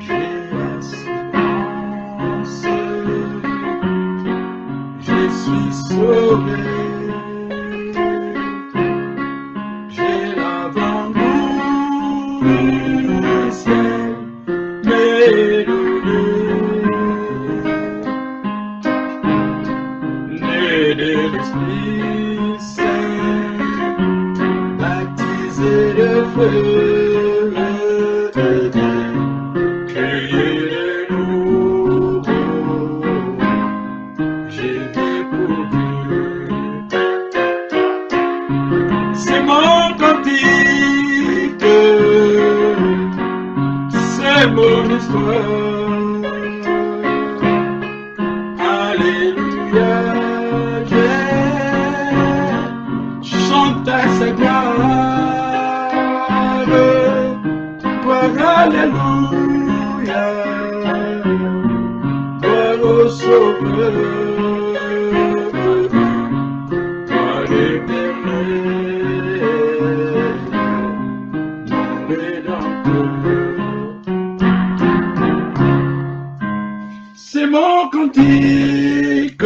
J'ai assurance, je suis sauvé. J'ai l'avant-goût du ciel, mais né de l'Esprit Saint, baptisé de feu de Dieu, créé de nouveau, j'ai vu pour Dieu. C'est mon cantique, c'est mon histoire. Alléluia, je chante à sa gloire. Gloire, alléluia, gloire au Sauveur, gloire éternelle, mon Rédempteur. C'est mon cantique,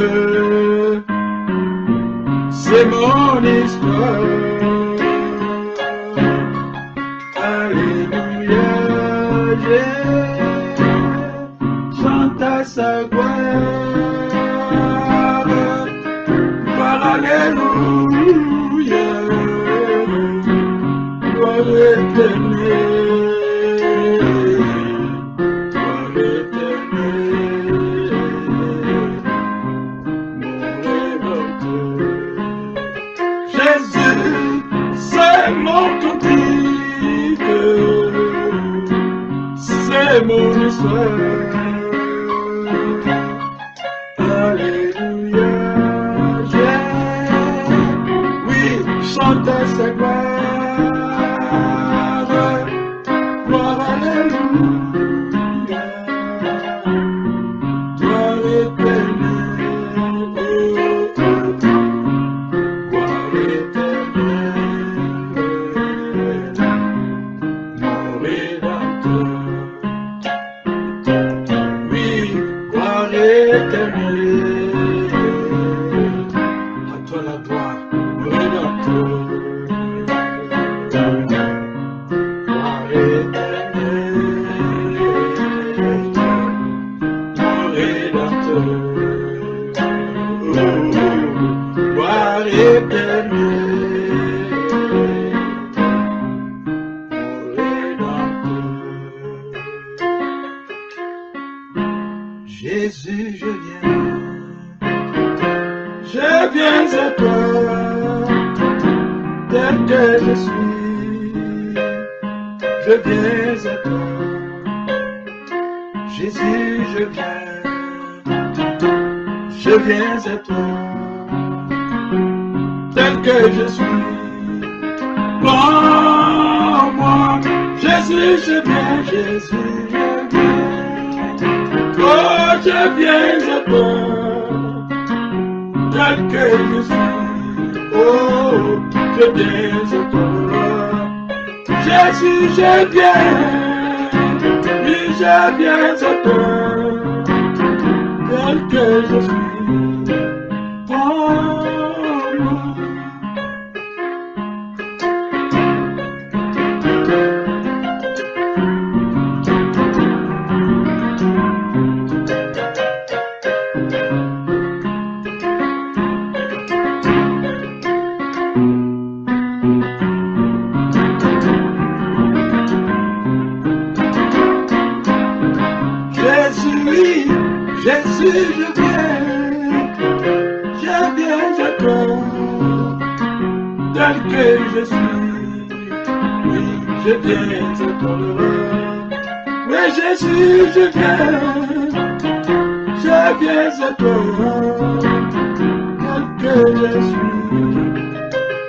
c'est mon histoire. Alléluia, je chante à sa gloire. Gloire, alléluia, gloire éternelle, gloire éternelle, mon Rédempteur. Jésus, c'est mon cantique, c'est mon histoire. Alléluia, oui, chante à sa gloire. Gloire, alléluia, gloire éternelle, gloire éternelle, mon Rédempteur. Oui, gloire éternelle, à toi la gloire, mon Rédempteur. Gloire éternelle, mon Rédempteur. Gloire éternelle, mon Rédempteur. Jésus, je viens à toi, tel que je suis, je viens à toi. Jésus, je viens à toi, tel que je suis. Prends-moi, Jésus, je viens, Jésus, je viens. Oh, je viens à toi, tel que je suis. Oh, je viens à toi, Jésus, je viens. Oui, je viens à toi, tel que je suis. Prends-moi. Jésus, je viens à toi, tel que je suis. Oui, je viens à toi. Oui, Jésus, je viens à toi, tel que je suis.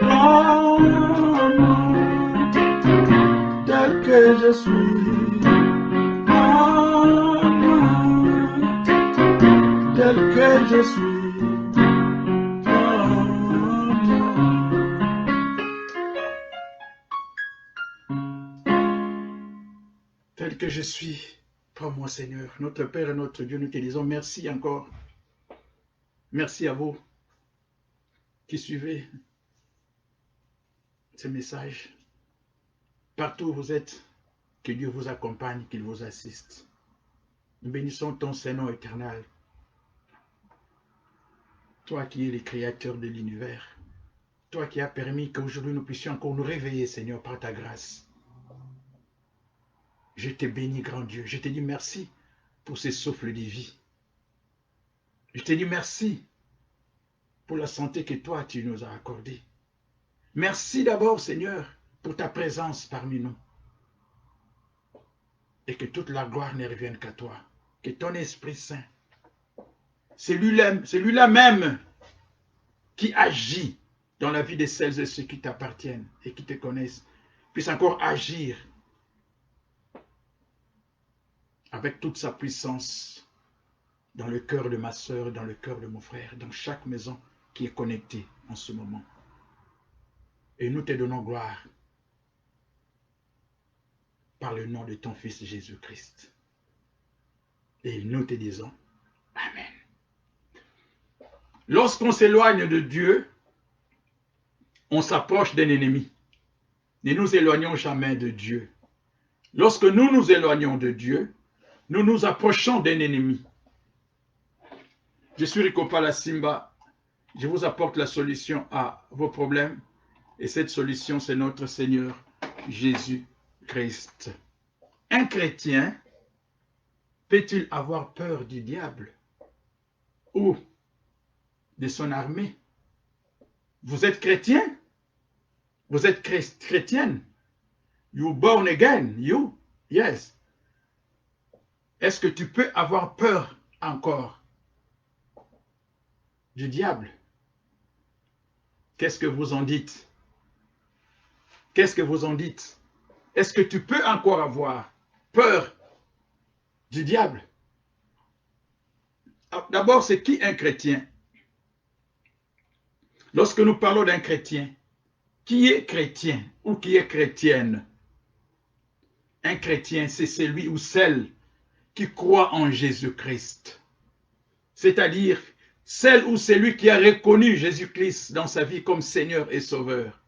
Prends-moi, tel que je suis. Tel que je suis, tel que je suis, prends-moi Seigneur. Notre Père et notre Dieu, nous te disons merci encore. Merci à vous qui suivez ces messages. Partout où vous êtes, que Dieu vous accompagne, qu'il vous assiste. Nous bénissons ton Saint-Nom éternel. Toi qui es le créateur de l'univers. Toi qui as permis qu'aujourd'hui nous puissions encore nous réveiller, Seigneur, par ta grâce. Je te bénis, grand Dieu. Je te dis merci pour ces souffles de vie. Je te dis merci pour la santé que toi, tu nous as accordée. Merci d'abord, Seigneur, pour ta présence parmi nous. Et que toute la gloire ne revienne qu'à toi. Que ton Esprit Saint, c'est lui-là même qui agit dans la vie de celles et ceux qui t'appartiennent et qui te connaissent, puisse encore agir avec toute sa puissance dans le cœur de ma sœur, dans le cœur de mon frère, dans chaque maison qui est connectée en ce moment. Et nous te donnons gloire par le nom de ton Fils Jésus-Christ. Et nous te disons Amen. Lorsqu'on s'éloigne de Dieu, on s'approche d'un ennemi. Ne nous éloignons jamais de Dieu. Lorsque nous nous éloignons de Dieu, nous nous approchons d'un ennemi. Je suis Rikopala Simba. Je vous apporte la solution à vos problèmes. Et cette solution, c'est notre Seigneur Jésus-Christ. Un chrétien peut-il avoir peur du diable ou de son armée? Vous êtes chrétien? Vous êtes chrétienne? You born again? You? Yes. Est-ce que tu peux avoir peur encore du diable? Qu'est-ce que vous en dites? Qu'est-ce que vous en dites? Est-ce que tu peux encore avoir peur du diable? D'abord, c'est qui un chrétien? Lorsque nous parlons d'un chrétien, qui est chrétien ou qui est chrétienne? Un chrétien, c'est celui ou celle qui croit en Jésus-Christ. C'est-à-dire celle ou celui qui a reconnu Jésus-Christ dans sa vie comme Seigneur et Sauveur.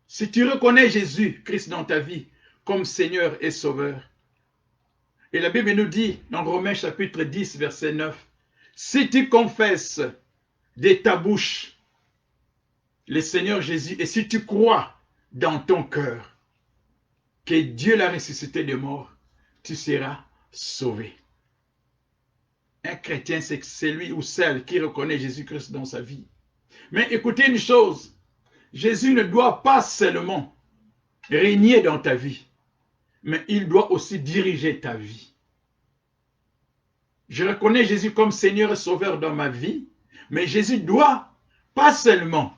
Si tu reconnais Jésus-Christ dans ta vie comme Seigneur et Sauveur, et la Bible nous dit dans Romains chapitre 10, verset 9, si tu confesses de ta bouche le Seigneur Jésus, et si tu crois dans ton cœur que Dieu l'a ressuscité de mort, tu seras sauvé. Un chrétien, c'est celui ou celle qui reconnaît Jésus-Christ dans sa vie. Mais écoutez une chose, Jésus ne doit pas seulement régner dans ta vie, mais il doit aussi diriger ta vie. Je reconnais Jésus comme Seigneur et Sauveur dans ma vie, mais Jésus doit pas seulement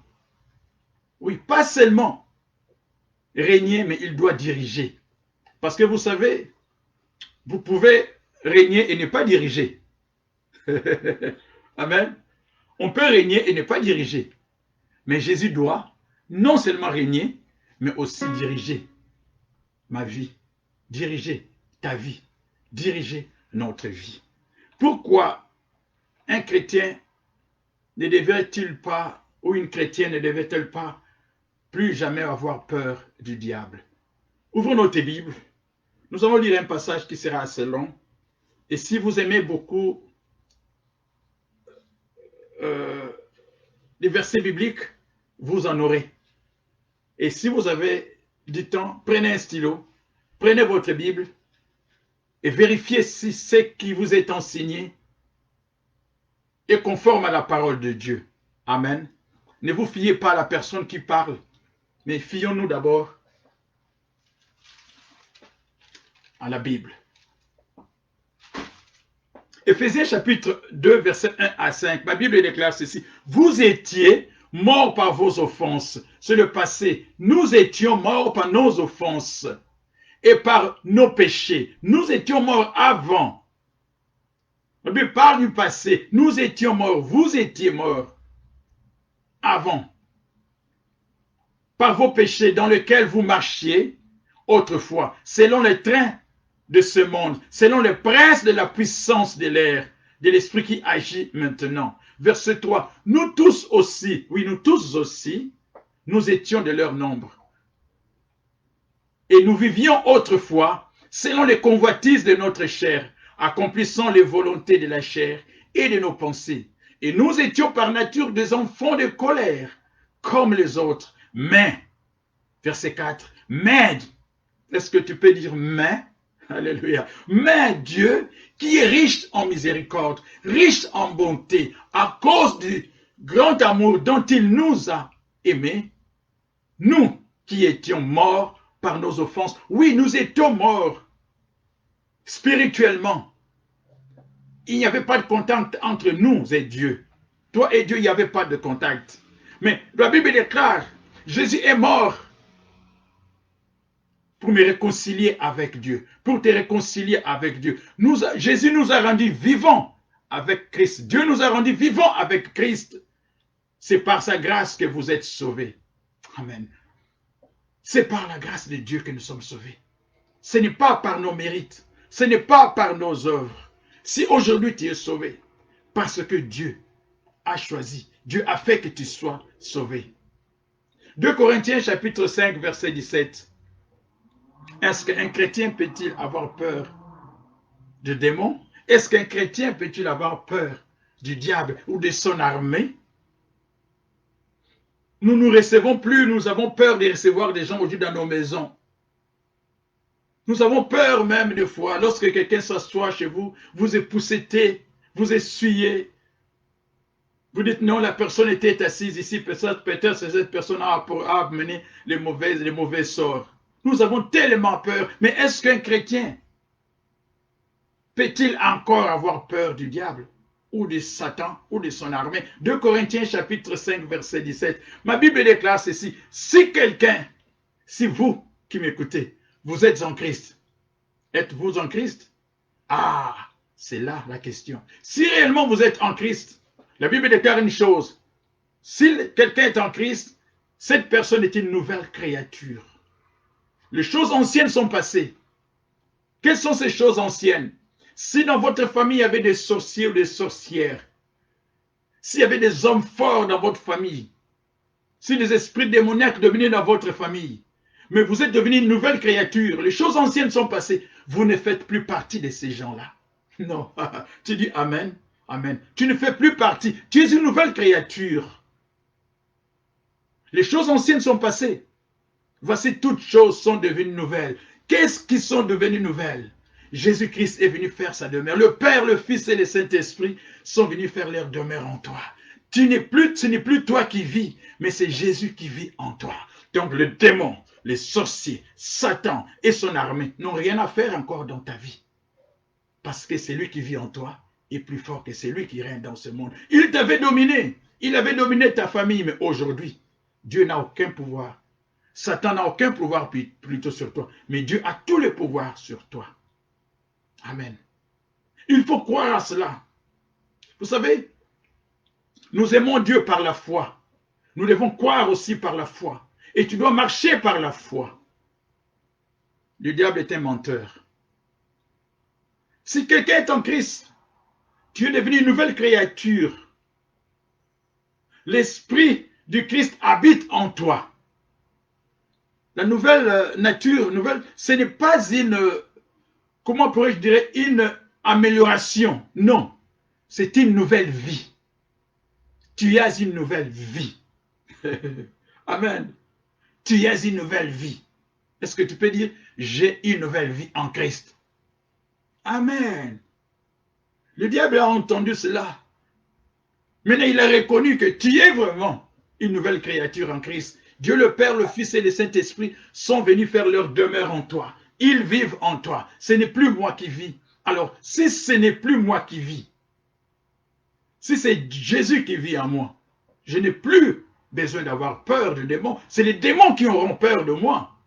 régner, mais il doit diriger. Parce que vous savez, vous pouvez régner et ne pas diriger. Amen. On peut régner et ne pas diriger. Mais Jésus doit non seulement régner, mais aussi diriger ma vie, diriger ta vie, diriger notre vie. Pourquoi un chrétien ne devait-il pas, ou une chrétienne ne devait-elle pas plus jamais avoir peur du diable? Ouvrons notre Bible. Nous allons lire un passage qui sera assez long. Et si vous aimez beaucoup les versets bibliques, vous en aurez. Et si vous avez du temps, prenez un stylo, prenez votre Bible et vérifiez si ce qui vous est enseigné est conforme à la parole de Dieu. Amen. Ne vous fiez pas à la personne qui parle, mais fions-nous d'abord à la Bible. Éphésiens chapitre 2, versets 1 à 5. Ma Bible déclare ceci. Vous étiez morts par vos offenses. C'est le passé. Nous étions morts par nos offenses et par nos péchés. Nous étions morts avant. La Bible parle du passé. Nous étions morts. Vous étiez morts avant. Par vos péchés dans lesquels vous marchiez autrefois, selon les trains de ce monde, selon le prince de la puissance de l'air, de l'esprit qui agit maintenant. Verset 3, nous tous aussi, oui, nous tous aussi, nous étions de leur nombre. Et nous vivions autrefois, selon les convoitises de notre chair, accomplissant les volontés de la chair et de nos pensées. Et nous étions par nature des enfants de colère, comme les autres. Mais, verset 4, mais, est-ce que tu peux dire mais? Alléluia. Mais Dieu, qui est riche en miséricorde, riche en bonté, à cause du grand amour dont il nous a aimés, nous qui étions morts par nos offenses, oui, nous étions morts spirituellement. Il n'y avait pas de contact entre nous et Dieu. Toi et Dieu, il n'y avait pas de contact. Mais la Bible déclare, Jésus est mort pour me réconcilier avec Dieu, pour te réconcilier avec Dieu. Jésus nous a rendus vivants avec Christ. Dieu nous a rendus vivants avec Christ. C'est par sa grâce que vous êtes sauvés. Amen. C'est par la grâce de Dieu que nous sommes sauvés. Ce n'est pas par nos mérites. Ce n'est pas par nos œuvres. Si aujourd'hui tu es sauvé, parce que Dieu a choisi, Dieu a fait que tu sois sauvé. 2 Corinthiens chapitre 5 verset 17. Est-ce qu'un chrétien peut-il avoir peur de démons? Est-ce qu'un chrétien peut-il avoir peur du diable ou de son armée? Nous ne recevons plus, nous avons peur de recevoir des gens aujourd'hui dans nos maisons. Nous avons peur même des fois, lorsque quelqu'un s'assoit chez vous, vous époussez, vous essuyez. Vous dites non, la personne était assise ici, peut-être cette personne a amené les mauvais sorts. Nous avons tellement peur, mais est-ce qu'un chrétien peut-il encore avoir peur du diable ou de Satan ou de son armée? 2 Corinthiens chapitre 5 verset 17. Ma Bible déclare ceci, si quelqu'un, si vous qui m'écoutez, vous êtes en Christ, êtes-vous en Christ? Ah, c'est là la question. Si réellement vous êtes en Christ, la Bible déclare une chose, si quelqu'un est en Christ, cette personne est une nouvelle créature. Les choses anciennes sont passées. Quelles sont ces choses anciennes? Si dans votre famille il y avait des sorciers ou des sorcières, s'il y avait des hommes forts dans votre famille, si les esprits démoniaques dominaient dans votre famille, mais vous êtes devenu une nouvelle créature, les choses anciennes sont passées, vous ne faites plus partie de ces gens-là. Non, tu dis Amen, Amen. Tu ne fais plus partie, tu es une nouvelle créature. Les choses anciennes sont passées. Voici, toutes choses sont devenues nouvelles. Qu'est-ce qui sont devenues nouvelles? Jésus-Christ est venu faire sa demeure. Le Père, le Fils et le Saint-Esprit sont venus faire leur demeure en toi. Ce n'est plus toi qui vis, mais c'est Jésus qui vit en toi. Donc le démon, les sorciers, Satan et son armée n'ont rien à faire encore dans ta vie. Parce que c'est lui qui vit en toi est plus fort que celui qui règne dans ce monde. Il t'avait dominé. Il avait dominé ta famille, mais aujourd'hui, Dieu n'a aucun pouvoir. Satan n'a aucun pouvoir plutôt sur toi, mais Dieu a tous les pouvoirs sur toi. Amen. Il faut croire à cela. Vous savez, nous aimons Dieu par la foi. Nous devons croire aussi par la foi. Et tu dois marcher par la foi. Le diable est un menteur. Si quelqu'un est en Christ, tu es devenu une nouvelle créature. L'esprit du Christ habite en toi. La nouvelle nature, ce n'est pas une, comment pourrais-je dire, une amélioration. Non, c'est une nouvelle vie. Tu as une nouvelle vie. Amen. Tu as une nouvelle vie. Est-ce que tu peux dire, j'ai une nouvelle vie en Christ? Amen. Le diable a entendu cela. Maintenant, il a reconnu que tu es vraiment une nouvelle créature en Christ. Dieu le Père, le Fils et le Saint-Esprit sont venus faire leur demeure en toi. Ils vivent en toi. Ce n'est plus moi qui vis. Alors, si ce n'est plus moi qui vis, si c'est Jésus qui vit en moi, je n'ai plus besoin d'avoir peur des démons. C'est les démons qui auront peur de moi.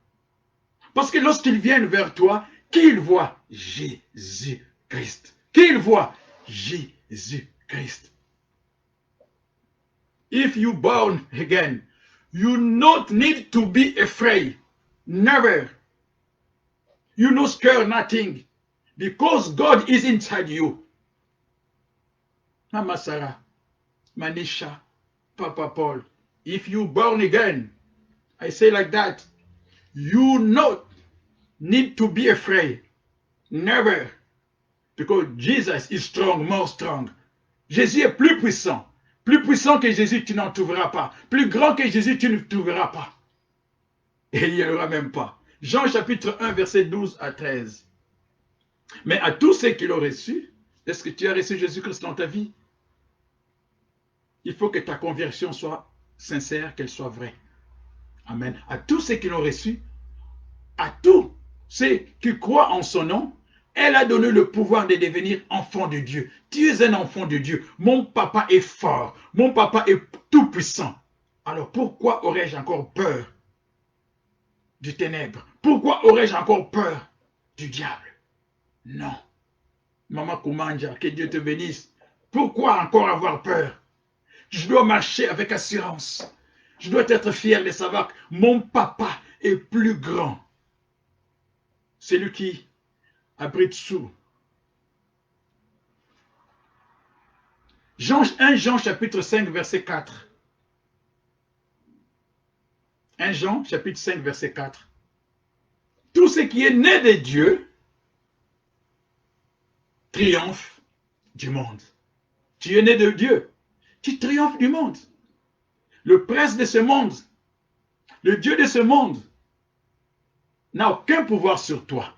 Parce que lorsqu'ils viennent vers toi, qu'ils voient Jésus-Christ. Qu'ils voient Jésus-Christ. If you born again, you don't need to be afraid. Never. You no scare nothing. Because God is inside you. Mama Sarah, Manisha, Papa Paul, if you born again, I say like that, you not need to be afraid. Never. Because Jesus is strong, more strong. Jésus est plus puissant. Plus puissant que Jésus, tu n'en trouveras pas. Plus grand que Jésus, tu ne trouveras pas. Et il n'y en aura même pas. Jean chapitre 1, verset 12 à 13. Mais à tous ceux qui l'ont reçu, est-ce que tu as reçu Jésus-Christ dans ta vie? Il faut que ta conversion soit sincère, qu'elle soit vraie. Amen. À tous ceux qui l'ont reçu, à tous ceux qui croient en son nom, elle a donné le pouvoir de devenir enfant de Dieu. Tu es un enfant de Dieu. Mon papa est fort. Mon papa est tout puissant. Alors pourquoi aurais-je encore peur du ténèbre? Pourquoi aurais-je encore peur du diable? Non. Maman Koumanja, que Dieu te bénisse. Pourquoi encore avoir peur? Je dois marcher avec assurance. Je dois être fier de savoir que mon papa est plus grand. C'est lui qui abrite sous. 1 Jean chapitre 5 verset 4. 1 Jean chapitre 5 verset 4. Tout ce qui est né de Dieu triomphe du monde. Tu es né de Dieu. Tu triomphes du monde. Le prince de ce monde, le Dieu de ce monde, n'a aucun pouvoir sur toi.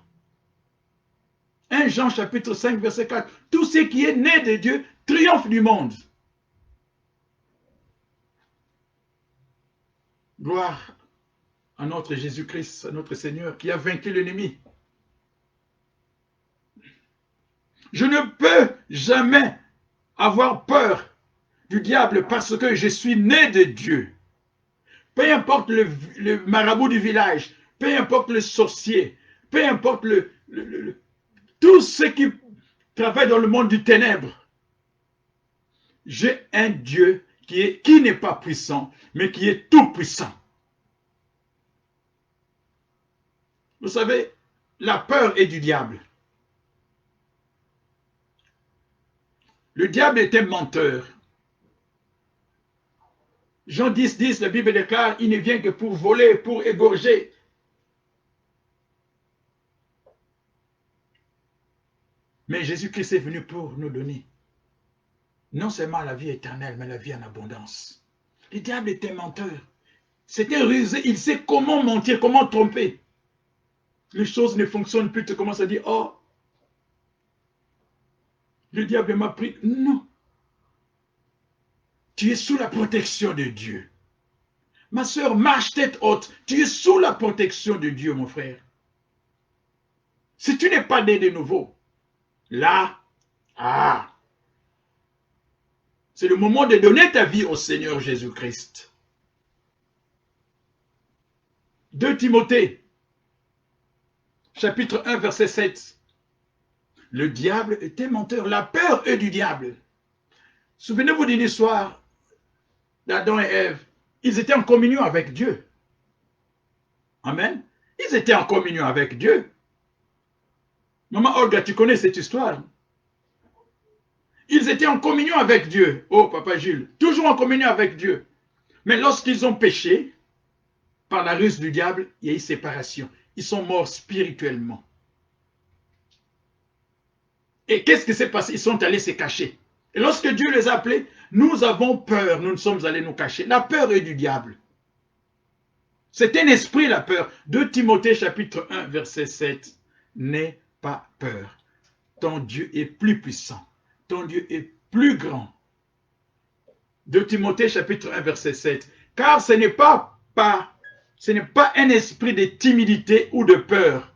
1 Jean chapitre 5 verset 4. Tout ce qui est né de Dieu triomphe du monde. Gloire à notre Jésus-Christ, à notre Seigneur, qui a vaincu l'ennemi. Je ne peux jamais avoir peur du diable parce que je suis né de Dieu. Peu importe le marabout du village, peu importe le sorcier, peu importe tous ceux qui travaillent dans le monde du ténèbre. J'ai un Dieu qui n'est pas puissant, mais qui est tout puissant. Vous savez, la peur est du diable. Le diable est un menteur. Jean 10, 10, la Bible déclare, il ne vient que pour voler, pour égorger. Mais Jésus-Christ est venu pour nous donner non seulement la vie éternelle, mais la vie en abondance. Le diable est un menteur. C'est un rusé, il sait comment mentir, comment tromper. Les choses ne fonctionnent plus, tu commences à dire, oh, le diable m'a pris. Non. Tu es sous la protection de Dieu. Ma soeur, marche tête haute. Tu es sous la protection de Dieu, mon frère. Si tu n'es pas né de nouveau, là, c'est le moment de donner ta vie au Seigneur Jésus-Christ. 2 Timothée, chapitre 1, verset 7. Le diable est un menteur. La peur est du diable. Souvenez-vous d'une histoire d'Adam et Ève. Ils étaient en communion avec Dieu. Amen. Ils étaient en communion avec Dieu. Maman Olga, tu connais cette histoire? Ils étaient en communion avec Dieu. Oh, Papa Jules, toujours en communion avec Dieu. Mais lorsqu'ils ont péché, par la ruse du diable, il y a eu séparation. Ils sont morts spirituellement. Et qu'est-ce qui s'est passé? Ils sont allés se cacher. Et lorsque Dieu les a appelés, nous avons peur, nous sommes allés nous cacher. La peur est du diable. C'est un esprit, la peur. 2 Timothée chapitre 1, verset 7. N'aie pas peur. Ton Dieu est plus puissant. Ton Dieu est plus grand. 2 Timothée chapitre 1, verset 7. Car ce n'est pas un esprit de timidité ou de peur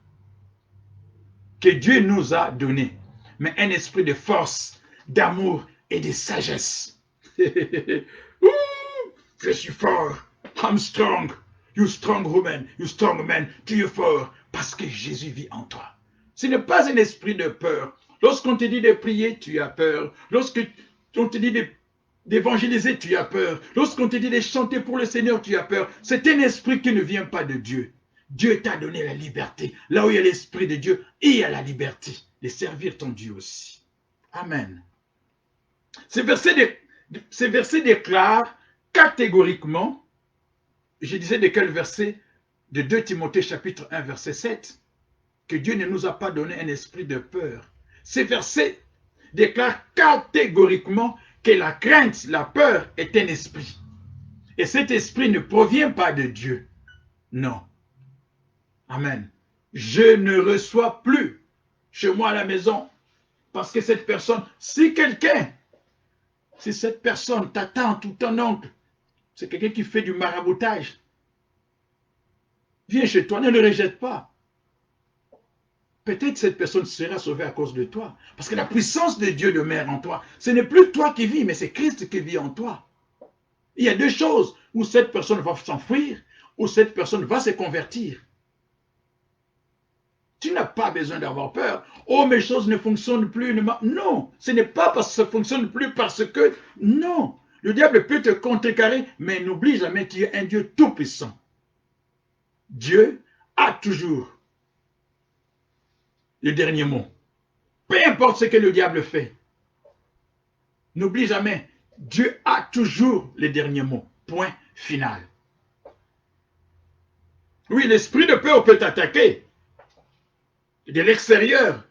que Dieu nous a donné, mais un esprit de force, d'amour et de sagesse. Je suis fort. I'm strong. You strong woman. You strong man. Tu es fort parce que Jésus vit en toi. Ce n'est pas un esprit de peur. Lorsqu'on te dit de prier, tu as peur. Lorsqu'on te dit d'évangéliser, tu as peur. Lorsqu'on te dit de chanter pour le Seigneur, tu as peur. C'est un esprit qui ne vient pas de Dieu. Dieu t'a donné la liberté. Là où il y a l'Esprit de Dieu, il y a la liberté de servir ton Dieu aussi. Amen. Ces versets déclarent catégoriquement, je disais de quel verset? De 2 Timothée chapitre 1 verset 7, que Dieu ne nous a pas donné un esprit de peur. Ces versets déclarent catégoriquement que la crainte, la peur est un esprit. Et cet esprit ne provient pas de Dieu. Non. Amen. Je ne reçois plus chez moi à la maison parce que cette personne, si cette personne, ta tante ou ton oncle, c'est quelqu'un qui fait du maraboutage, viens chez toi, ne le rejette pas. Peut-être cette personne sera sauvée à cause de toi. Parce que la puissance de Dieu demeure en toi. Ce n'est plus toi qui vis, mais c'est Christ qui vit en toi. Il y a deux choses où cette personne va s'enfuir, où cette personne va se convertir. Tu n'as pas besoin d'avoir peur. Oh, mes choses ne fonctionnent plus. Non, ce n'est pas parce que ça ne fonctionne plus parce que... Non, le diable peut te contrecarrer, mais n'oublie jamais qu'il y a un Dieu tout-puissant. Dieu a toujours le dernier mot. Peu importe ce que le diable fait. N'oublie jamais, Dieu a toujours le dernier mot. Point final. Oui, l'esprit de peur peut t'attaquer de l'extérieur,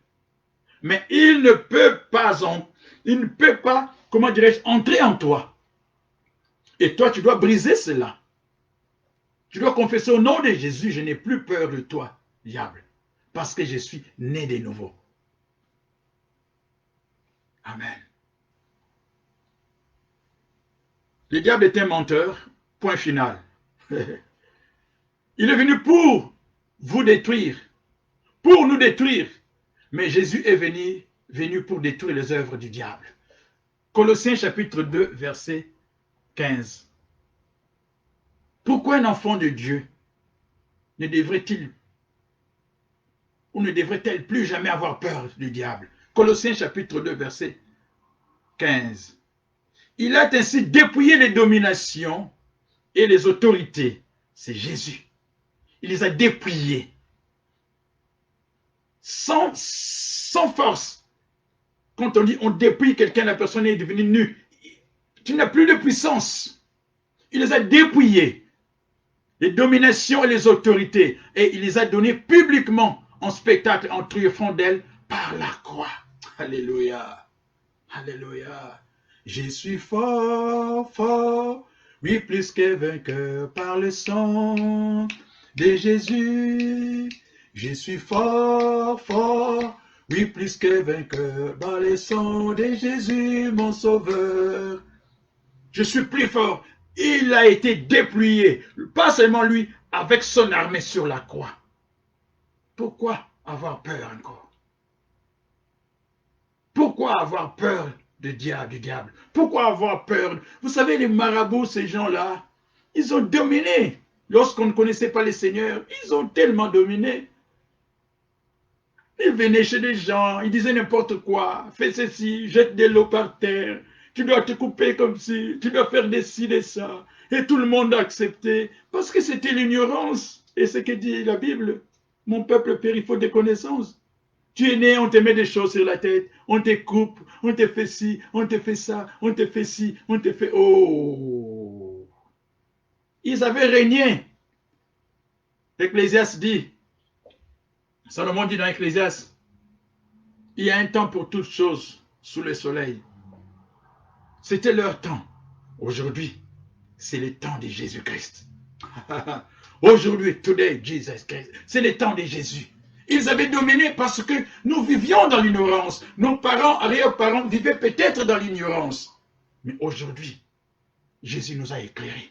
mais il ne peut pas, comment dirais-je, entrer en toi. Et toi, tu dois briser cela. Tu dois confesser au nom de Jésus, je n'ai plus peur de toi, diable, parce que je suis né de nouveau. Amen. Le diable est un menteur, point final. Il est venu pour vous détruire, pour nous détruire. Mais Jésus est venu pour détruire les œuvres du diable. Colossiens chapitre 2, verset 15. Pourquoi un enfant de Dieu ne devrait-il ou ne devrait-elle plus jamais avoir peur du diable? Colossiens chapitre 2, verset 15. Il a ainsi dépouillé les dominations et les autorités. C'est Jésus. Il les a dépouillées. Sans force. Quand on dit on dépouille quelqu'un, la personne est devenue nue. Tu n'as plus de puissance. Il les a dépouillées. Les dominations et les autorités. Et il les a données publiquement en spectacle, en triomphant d'elles par la croix. Alléluia. Alléluia. Je suis fort, fort, oui, plus que vainqueur par le sang de Jésus. Je suis fort, fort, oui, plus que vainqueur par le sang de Jésus, mon sauveur. Je suis plus fort. Il a été dépouillé, pas seulement lui, avec son armée sur la croix. Pourquoi avoir peur encore? Pourquoi avoir peur du diable? Pourquoi avoir peur? Vous savez, les marabouts, ces gens-là, ils ont dominé. Lorsqu'on ne connaissait pas les seigneurs, ils ont tellement dominé. Ils venaient chez des gens, ils disaient n'importe quoi. Fais ceci, jette de l'eau par terre. Tu dois te couper comme ci, tu dois faire des ci, des ça. Et tout le monde a accepté parce que c'était l'ignorance. Et ce que dit la Bible, mon peuple périt faute de connaissances. Tu es né, on te met des choses sur la tête, on te coupe, on te fait ci, on te fait ça, on te fait ci, on te fait... Oh! Ils avaient régné. Ecclésiaste dit, Salomon dit dans Ecclésiaste, il y a un temps pour toutes choses sous le soleil. C'était leur temps. Aujourd'hui, c'est le temps de Jésus-Christ. Aujourd'hui, today, Jesus Christ. C'est le temps de Jésus. Ils avaient dominé parce que nous vivions dans l'ignorance. Nos parents, arrière-parents vivaient peut-être dans l'ignorance. Mais aujourd'hui, Jésus nous a éclairés.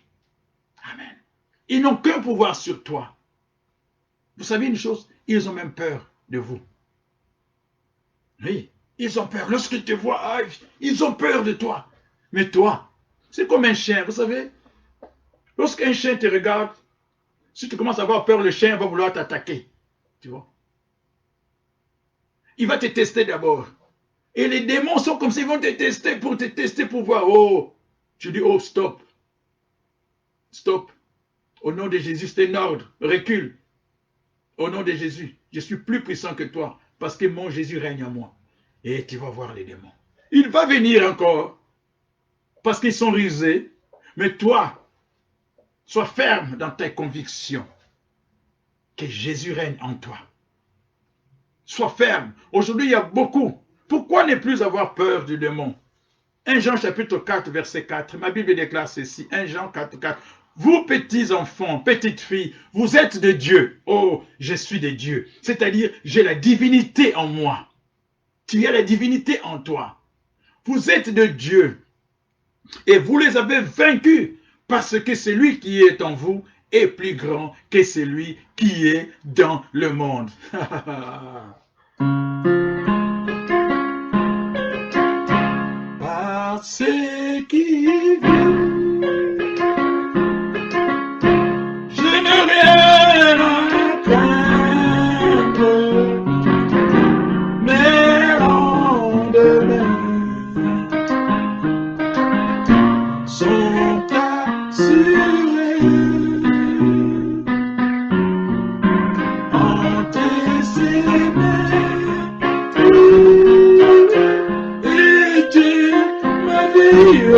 Amen. Ils n'ont qu'un pouvoir sur toi. Vous savez une chose? Ils ont même peur de vous. Oui, ils ont peur. Lorsqu'ils te voient, ils ont peur de toi. Mais toi, c'est comme un chien, vous savez. Lorsqu'un chien te regarde, si tu commences à avoir peur, le chien va vouloir t'attaquer. Tu vois? Il va te tester d'abord. Et les démons sont comme s'ils vont te tester pour voir. Oh, tu dis, oh, stop. Stop. Au nom de Jésus, c'est un ordre. Recule. au nom de Jésus, je suis plus puissant que toi, parce que mon Jésus règne en moi. Et tu vas voir les démons. Il va venir encore, parce qu'ils sont rusés, mais toi, sois ferme dans tes convictions, que Jésus règne en toi. Sois ferme. Aujourd'hui, il y a beaucoup. Pourquoi ne plus avoir peur du démon? 1 Jean chapitre 4, verset 4. Ma Bible déclare ceci. 1 Jean 4, 4. Vous, petits enfants, petites filles, vous êtes de Dieu. Oh, je suis de Dieu. C'est-à-dire, j'ai la divinité en moi. Tu as la divinité en toi. Vous êtes de Dieu. Et vous les avez vaincus parce que celui qui est en vous est plus grand que celui qui est dans le monde. Par ce qui vit, je n'ai rien à craindre, mes lendemains sont assurés. Entre ses mains, et Dieu ma vie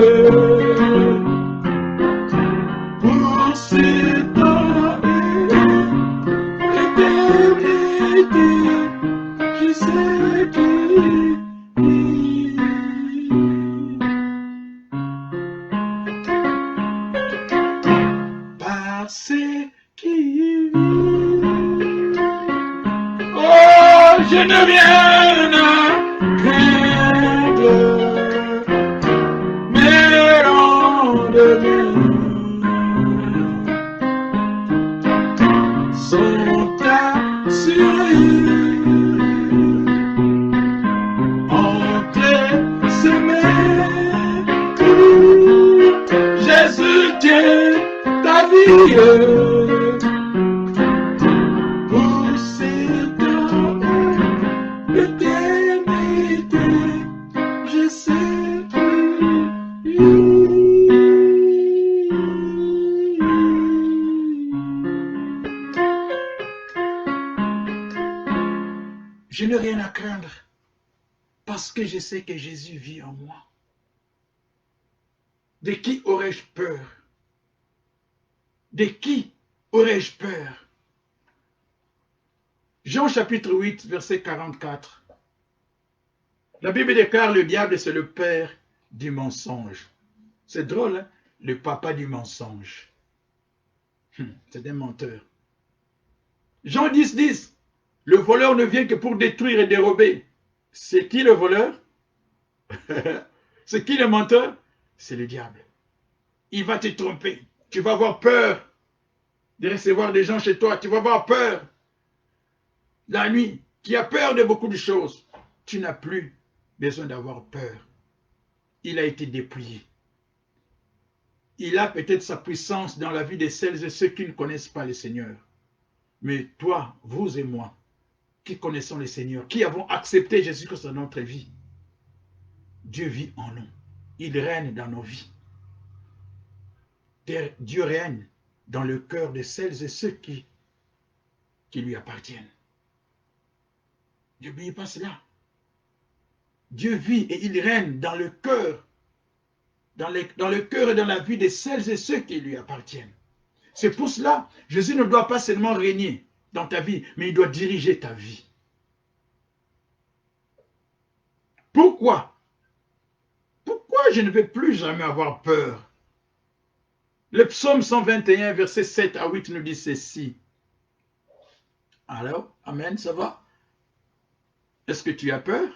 pour ce temps et l'éternité, je sais qu'il parce qu'il vit. Oh, je n'ai rien à craindre, mes lendemains sont assurés. Entre ses mains, Jésus tient ta vie. Pour ces temps d'éternité, je sais je n'ai rien à craindre parce que je sais que Jésus vit en moi. De qui aurais-je peur? De qui aurais-je peur? Jean chapitre 8, verset 44. La Bible déclare le diable, c'est le père du mensonge. C'est drôle, hein? Le papa du mensonge. C'est un menteur. Jean 10, 10. Le voleur ne vient que pour détruire et dérober. C'est qui le voleur? C'est qui le menteur? C'est le diable. Il va te tromper. Tu vas avoir peur de recevoir des gens chez toi. Tu vas avoir peur la nuit. Tu as peur de beaucoup de choses. Tu n'as plus besoin d'avoir peur. Il a été dépouillé. Il a peut-être sa puissance dans la vie de celles et ceux qui ne connaissent pas le Seigneur. Mais toi, vous et moi, qui connaissons le Seigneur, qui avons accepté Jésus-Christ dans notre vie, Dieu vit en nous. Il règne dans nos vies. Dieu règne dans le cœur de celles et ceux qui lui appartiennent. N'oubliez pas cela. Dieu vit et il règne dans le cœur, dans le cœur et dans la vie de celles et ceux qui lui appartiennent. C'est pour cela, Jésus ne doit pas seulement régner dans ta vie, mais il doit diriger ta vie. Pourquoi? Pourquoi je ne vais plus jamais avoir peur? Le psaume 121, versets 7 à 8 nous dit ceci. Alors, amen, ça va? Est-ce que tu as peur?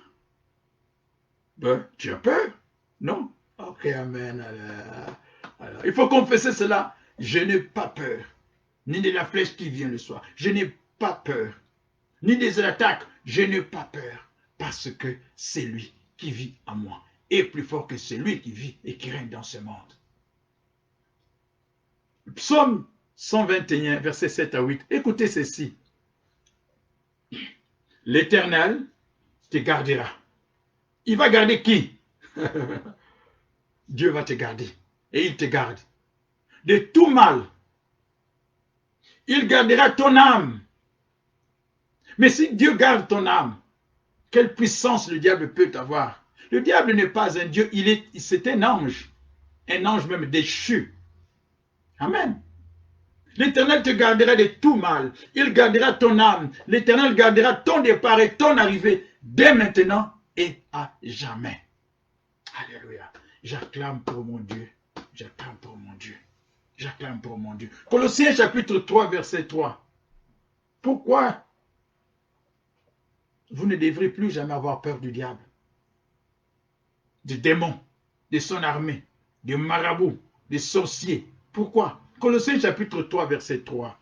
Ben, tu as peur? Non? Ok, amen. Alors, il faut confesser cela. Je n'ai pas peur, ni de la flèche qui vient le soir. Je n'ai pas peur, ni des attaques. Je n'ai pas peur, parce que c'est lui qui vit en moi est plus fort que celui qui vit et qui règne dans ce monde. Psaume 121, versets 7 à 8. Écoutez ceci. L'Éternel te gardera. Il va garder qui? Dieu va te garder. Et il te garde de tout mal. Il gardera ton âme. Mais si Dieu garde ton âme, quelle puissance le diable peut avoir? Le diable n'est pas un Dieu, c'est un ange même déchu. Amen. L'Éternel te gardera de tout mal. Il gardera ton âme. L'Éternel gardera ton départ et ton arrivée dès maintenant et à jamais. Alléluia. J'acclame pour mon Dieu. J'acclame pour mon Dieu. J'acclame pour mon Dieu. Colossiens chapitre 3, verset 3. Pourquoi vous ne devrez plus jamais avoir peur du diable, du démon, de son armée, des marabouts, des sorciers? Pourquoi? Colossiens chapitre 3, verset 3.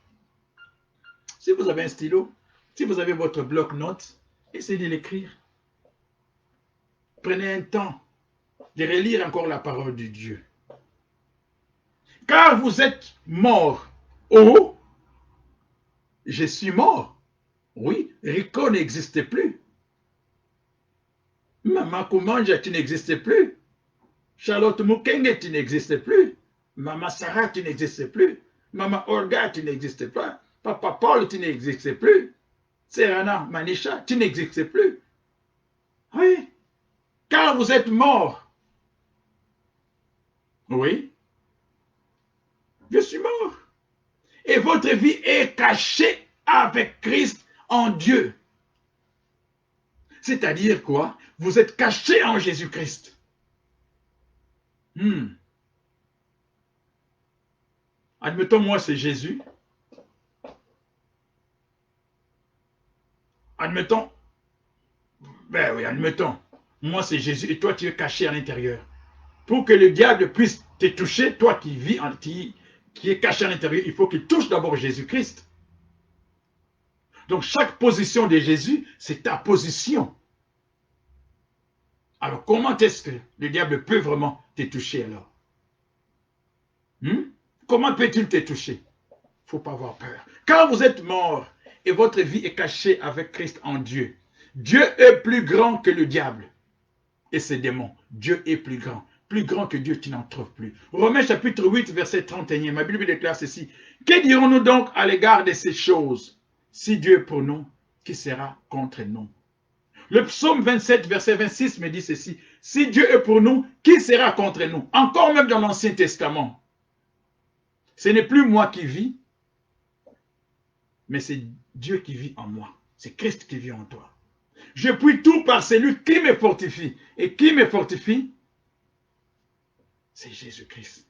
Si vous avez un stylo, si vous avez votre bloc-notes, essayez de l'écrire. Prenez un temps de relire encore la parole de Dieu. Car vous êtes morts. Oh, je suis mort. Oui, Rico n'existe plus. Maman Koumanja, tu n'existes plus. Charlotte Mukenge, tu n'existes plus. Maman Sarah, tu n'existes plus. Maman Olga, tu n'existes pas. Papa Paul, tu n'existes plus. Serena Manisha, tu n'existes plus. Oui, car vous êtes morts. Oui, je suis mort. Et votre vie est cachée avec Christ en Dieu. C'est-à-dire quoi? Vous êtes cachés en Jésus-Christ. Admettons, moi, c'est Jésus. Admettons, ben oui, admettons, moi, c'est Jésus et toi, tu es caché à l'intérieur. Pour que le diable puisse te toucher, toi qui vis, qui est caché à l'intérieur, il faut qu'il touche d'abord Jésus-Christ. Donc, chaque position de Jésus, c'est ta position. Alors, comment est-ce que le diable peut vraiment te toucher alors? Comment peut-il te toucher? Il ne faut pas avoir peur. Quand vous êtes mort et votre vie est cachée avec Christ en Dieu, Dieu est plus grand que le diable et ses démons. Dieu est plus grand. Plus grand que Dieu, tu n'en trouves plus. Romains chapitre 8, verset 31. Ma Bible déclare ceci. Que dirons-nous donc à l'égard de ces choses? Si Dieu est pour nous, qui sera contre nous? Le psaume 27, verset 26 me dit ceci. Si Dieu est pour nous, qui sera contre nous? Encore même dans l'Ancien Testament. Ce n'est plus moi qui vis, mais c'est Dieu qui vit en moi. C'est Christ qui vit en toi. Je puis tout par celui qui me fortifie. Et qui me fortifie? C'est Jésus-Christ.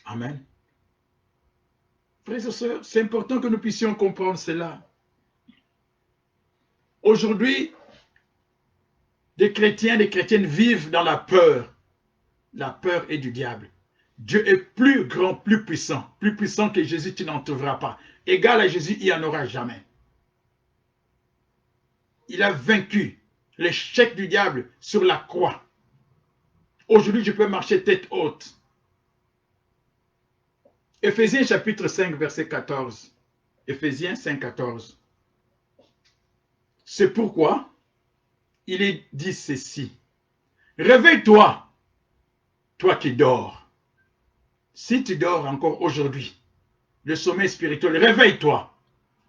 Amen. Frères et sœurs, c'est important que nous puissions comprendre cela. Aujourd'hui, des chrétiens, des chrétiennes vivent dans la peur. La peur est du diable. Dieu est plus grand, plus puissant que Jésus, tu n'en trouveras pas. Égal à Jésus, il n'y en aura jamais. Il a vaincu l'échec du diable sur la croix. Aujourd'hui, je peux marcher tête haute. Éphésiens chapitre 5, verset 14. Éphésiens 5, 14. C'est pourquoi il est dit ceci. Réveille-toi, toi qui dors. Si tu dors encore aujourd'hui, le sommeil spirituel, réveille-toi.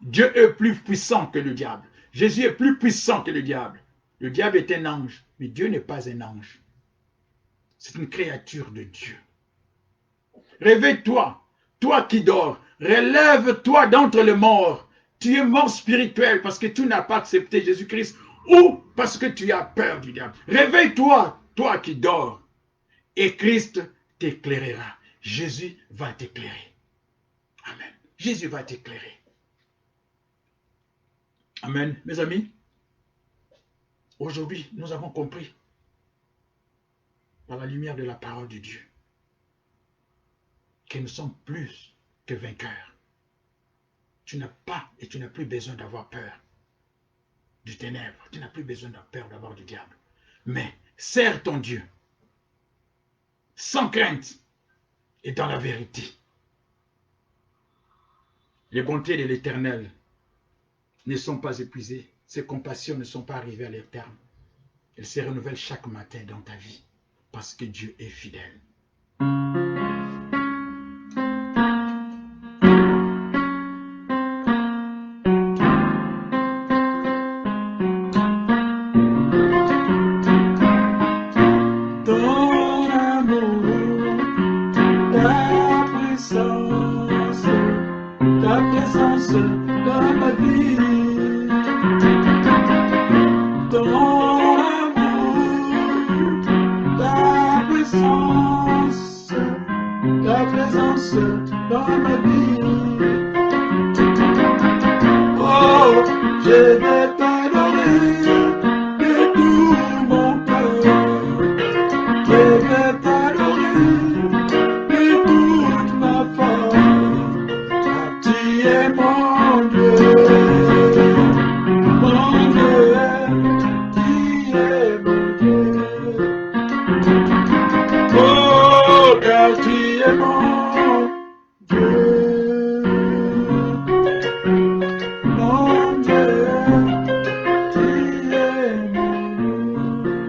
Dieu est plus puissant que le diable. Jésus est plus puissant que le diable. Le diable est un ange, mais Dieu n'est pas un ange. C'est une créature de Dieu. Réveille-toi, toi qui dors. Relève-toi d'entre les morts. Tu es mort spirituel parce que tu n'as pas accepté Jésus-Christ ou parce que tu as peur du diable. Réveille-toi, toi qui dors. Et Christ t'éclairera. Jésus va t'éclairer. Amen. Jésus va t'éclairer. Amen. Mes amis, aujourd'hui, nous avons compris par la lumière de la parole de Dieu que nous sommes plus que vainqueurs. Tu n'as pas et tu n'as plus besoin d'avoir peur du ténèbre. Tu n'as plus besoin d'avoir peur d'avoir du diable. Mais sers ton Dieu sans crainte et dans la vérité. Les bontés de l'Éternel ne sont pas épuisées. Ses compassions ne sont pas arrivées à leur terme. Elles se renouvellent chaque matin dans ta vie parce que Dieu est fidèle. ta présence dans ma vie, ton amour, ta présence dans ma vie. Oh, je vais t'adorer de tout mon cœur, je vais t'adorer de toute ma force, car tu es mon Dieu, tu es mon Dieu. Oh, car tu es mon Dieu, mon Dieu, tu es mon Dieu.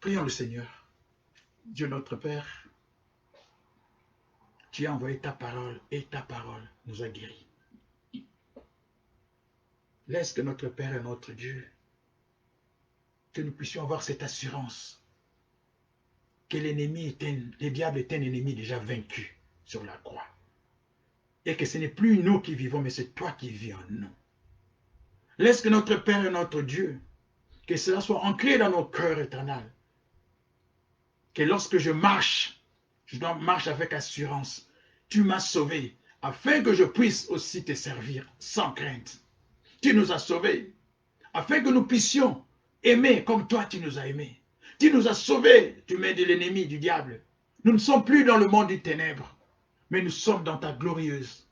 Prions le Seigneur. Dieu notre Père, tu as envoyé ta parole et ta parole nous a guéris. Laisse que notre Père et notre Dieu, que nous puissions avoir cette assurance que le diable est un ennemi déjà vaincu sur la croix. Et que ce n'est plus nous qui vivons, mais c'est toi qui vis en nous. Laisse que notre Père et notre Dieu, que cela soit ancré dans nos cœurs éternels. Que lorsque je marche avec assurance. Tu m'as sauvé, afin que je puisse aussi te servir sans crainte. Tu nous as sauvés, afin que nous puissions aimer comme toi tu nous as aimés. Tu nous as sauvés du main de l'ennemi, du diable. Nous ne sommes plus dans le monde des ténèbres, mais nous sommes dans ta glorieuse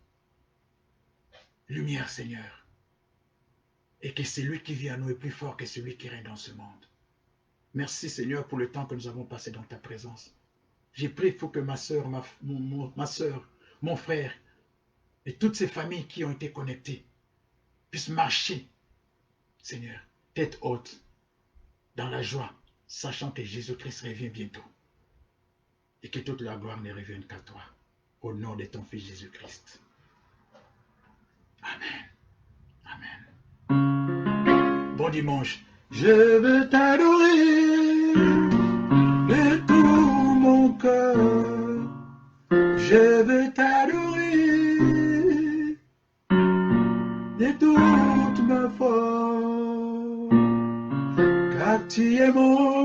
lumière, Seigneur. Et que celui qui vit en nous est plus fort que celui qui règne dans ce monde. Merci, Seigneur, pour le temps que nous avons passé dans ta présence. J'ai prié pour que ma soeur, mon frère et toutes ces familles qui ont été connectées puissent marcher, Seigneur, tête haute, dans la joie, sachant que Jésus-Christ revient bientôt et que toute la gloire ne revienne qu'à toi, au nom de ton Fils Jésus-Christ. Amen. Amen. Bon dimanche. Je veux t'adorer de tout mon cœur. Je veux t'adorer de toute ma force, car tu es mon